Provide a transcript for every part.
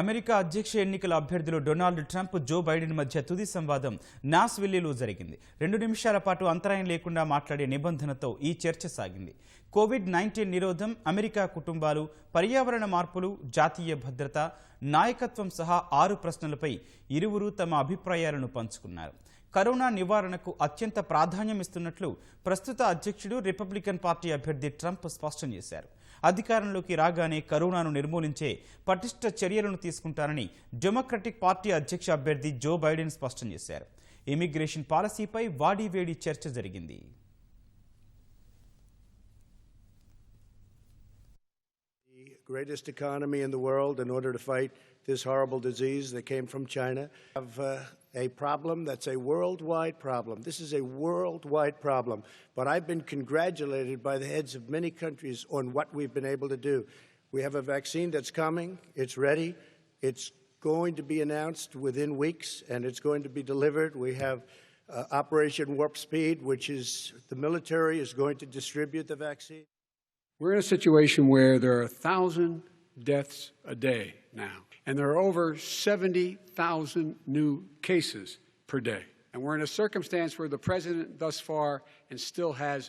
America అధ్యక్ష ఎన్నికల అభ్యర్థులు డొనాల్డ్ ట్రంప్, జో బైడెన్ మధ్య తుది సంవాదం నాస్విల్లీలో జరిగింది. 2 నిమిషాల పాటు అంతరాయం లేకుండా మాట్లాడే నిబంధనతో ఈ చర్చ సాగింది. కోవిడ్-19 నిరోధం, అమెరికా కుటుంబాలు, పర్యావరణ మార్పులు, జాతీయ భద్రత, నాయకత్వం సహా 6 ప్రశ్నలపై ఇరువురు తమ అభిప్రాయాలను పంచుకున్నారు. కరోనా నివారణకు అత్యంత ప్రాధాన్యం ఇస్తున్నట్లు ప్రస్తుత అధ్యక్షుడు రిపబ్లికన్ పార్టీ అభ్యర్థి ట్రంప్ స్పష్టం చేశారు. అధికారంలోకి రాగానే కరోనాను నిర్మూలించే పటిష్ట చర్యలను తీసుకుంటారని డెమోక్రటిక్ పార్టీ అధ్యక్ష అభ్యర్థి జో బైడెన్ స్పష్టం చేశారు. ఇమిగ్రేషన్ పాలసీపై వాడివేడి చర్చ జరిగింది. Greatest economy in the world in order to fight this horrible disease that came from China. Have a problem that's a worldwide problem. This is a worldwide problem. But I've been congratulated by the heads of many countries on what we've been able to do. We have a vaccine that's coming. It's ready. It's going to be announced within weeks, and it's going to be delivered. We have Operation Warp Speed, which is the military is going to distribute the vaccine. We're in a situation where there are 1,000 deaths a day now, and there are over 70,000 new cases per day. And we're in a circumstance where the president thus far and still has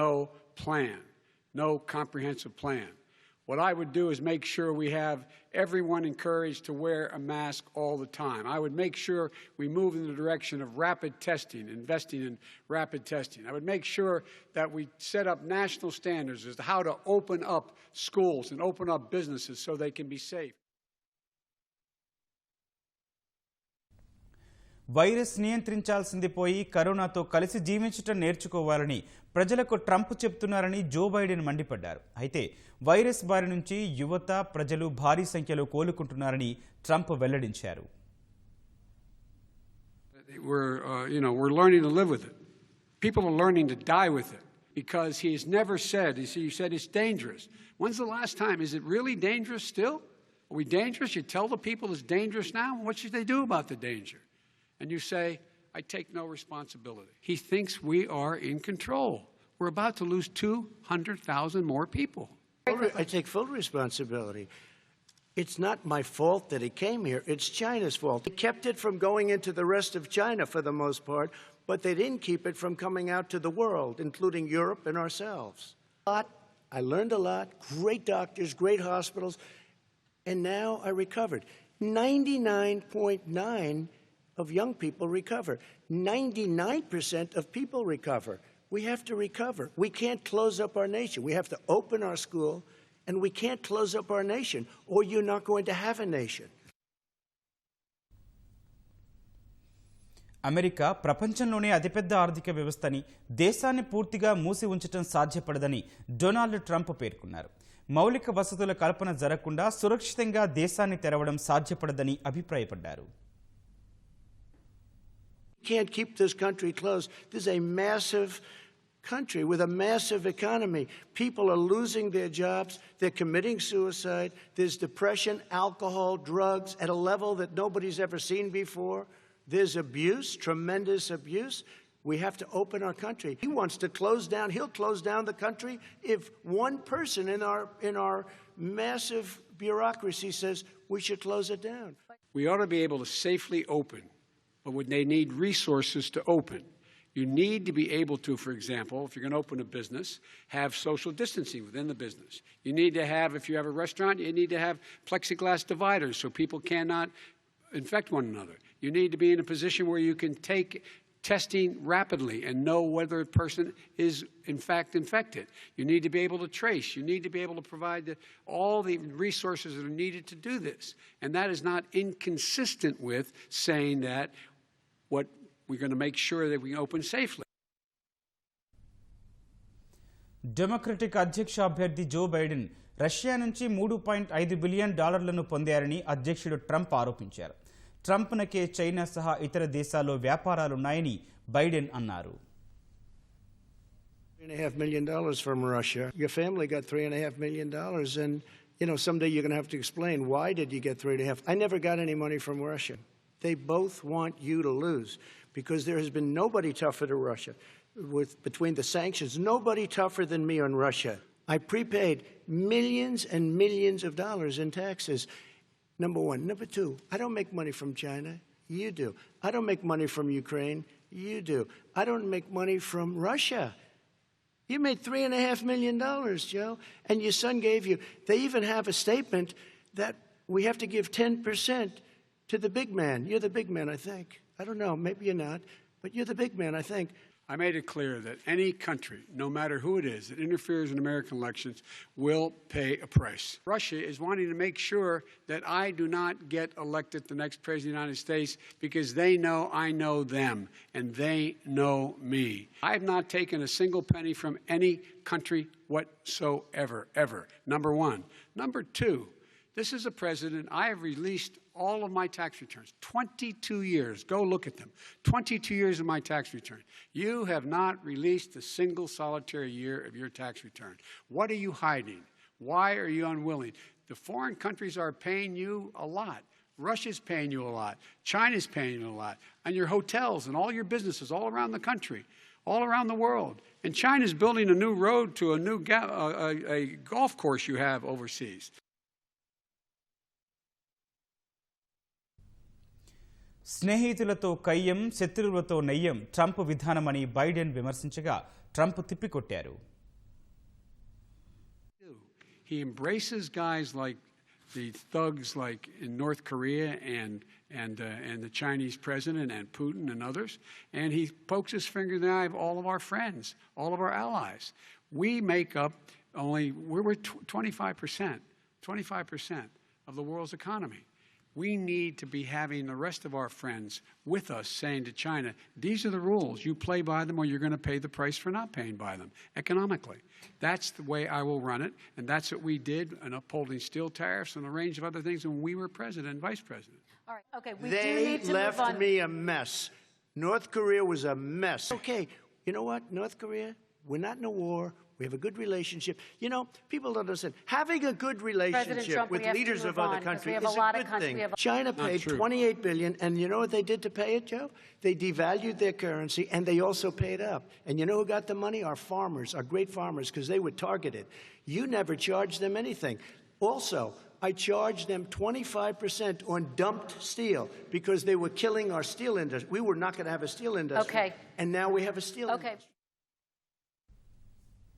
no plan, no comprehensive plan. What I would do is make sure we have everyone encouraged to wear a mask all the time. I would make sure we move in the direction of rapid testing, investing in rapid testing. I would make sure that we set up national standards as to how to open up schools and open up businesses so they can be safe. Virus నియంత్రించాల్సింది పోయి కరోనాతో కలిసి జీవించటం నేర్చుకోవాలని ప్రజలకు Trump చెప్తున్నారని Joe Biden మండిపడ్డారు. అయితే వైరస్ బారి నుంచి యువత, ప్రజలు భారీ సంఖ్యలో కోలుకుంటున్నారని ట్రంప్ వెల్లడించారు. We're learning to live with it. People are learning to die with it because he has never said, he said it's dangerous. When's the last time? Is it really dangerous still? Are we dangerous? You tell the people it's dangerous now? What should they do about the danger? And you say, I take no responsibility. He thinks we are in control. We're about to lose 200,000 more people. I take full responsibility. It's not my fault that he came here. It's China's fault. They kept it from going into the rest of China for the most part, but they didn't keep it from coming out to the world, including Europe and ourselves. I learned a lot. Great doctors, great hospitals. And now I recovered. 99.9% of young people recover. 99% of people recover. We have to recover. We can't close up our nation. We have to open our school, and we can't close up our nation, or you're not going to have a nation. America ప్రపంచంలోనే అతిపెద్ద ఆర్థిక వ్యవస్థని, దేశాన్ని పూర్తిగా మూసి ఉంచడం సాధ్యపడదని Donald Trump పేర్కొన్నారు. మౌలిక వసతుల కల్పన జరగకుండా సురక్షితంగా దేశాన్ని తెరవడం సాధ్యపడదని అభిప్రాయపడ్డారు. Can't keep this country closed. This is a massive country with a massive economy. People are losing their jobs. They're committing suicide. There's depression, alcohol, drugs at a level that nobody's ever seen before. There's abuse, tremendous abuse. We have to open our country. He wants to close down. He'll close down the country if one person in our massive bureaucracy says we should close it down. We ought to be able to safely open. But would they need resources to open? You need to be able to, for example, if you're going to open a business, have social distancing within the business. You need to have, if you have a restaurant, you need to have plexiglass dividers so people cannot infect one another. You need to be in a position where you can take testing rapidly and know whether a person is in fact infected. You need to be able to trace. You need to be able to provide all the resources that are needed to do this. And that is not inconsistent with saying that what we're going to make sure that we open safely. Democratic అధ్యక్ష అభ్యర్థి Joe Biden Russia నుంచి $3.5 billion పొందారని అధ్యక్షుడు Trump ఆరోపించారు. ట్రంప్నకే China సహా ఇతర దేశాల్లో వ్యాపారాలున్నాయని Biden అన్నారు. $3.5 million from Russia. Your family got $3.5 million, and someday you're going to have to explain why did you get 3.5. I never got any money from Russia. They both want you to lose because there has been nobody tougher to Russia. Between the sanctions, nobody tougher than me on Russia. I prepaid millions and millions of dollars in taxes. Number one. Number two, I don't make money from China. You do. I don't make money from Ukraine. You do. I don't make money from Russia. You made $3.5 million, Joe, and your son gave you. They even have a statement that we have to give 10% to the big man. You're the big man, I think. I don't know. Maybe you're not, but you're the big man, I think. I made it clear that any country, no matter who it is, that interferes in American elections will pay a price. Russia is wanting to make sure that I do not get elected the next president of the United States because they know I know them and they know me. I have not taken a single penny from any country whatsoever, ever. Number one. Number two, this is a president, I have released all of my tax returns, 22 years. Go look at them. 22 years of my tax return. You have not released a single solitary year of your tax return. What are you hiding? Why are you unwilling? The foreign countries are paying you a lot. Russia's paying you a lot. China's paying you a lot. And your hotels and all your businesses all around the country, all around the world. And China's building a new road to a new a golf course you have overseas. స్నేహితులతో కయ్యం శత్రువులతో నయ్యం Trump విధానమని Biden విమర్శించగా Trump తిప్పికొట్టారు. He embraces guys like the thugs like in North Korea and the Chinese president and Putin and others, and he pokes his finger in the eye of all of our friends, all of our allies. We make up we're 25% of the world's economy. We need to be having the rest of our friends with us saying to China, these are the rules. You play by them or you're going to pay the price for not paying by them economically. That's the way I will run it, and that's what we did in upholding steel tariffs and a range of other things when we were president and vice president. All right. Okay, we They do need to left move on. me a mess. North Korea was a mess. Okay, you know what? North Korea, we're not in a war. We have a good relationship. You know, people don't understand. Having a good relationship Trump, with we have to leaders move of other on, 'cause we countries have a is lot a of good countries- thing. we have a- China Not paid true. $28 billion, and you know what they did to pay it, Joe? They devalued their currency, and they also paid up. And you know who got the money? Our farmers, our great farmers, because they were targeted. You never charged them anything. Also, I charged them 25% on dumped steel because they were killing our steel industry. We were not going to have a steel industry. Okay. And now we have a steel Okay. industry.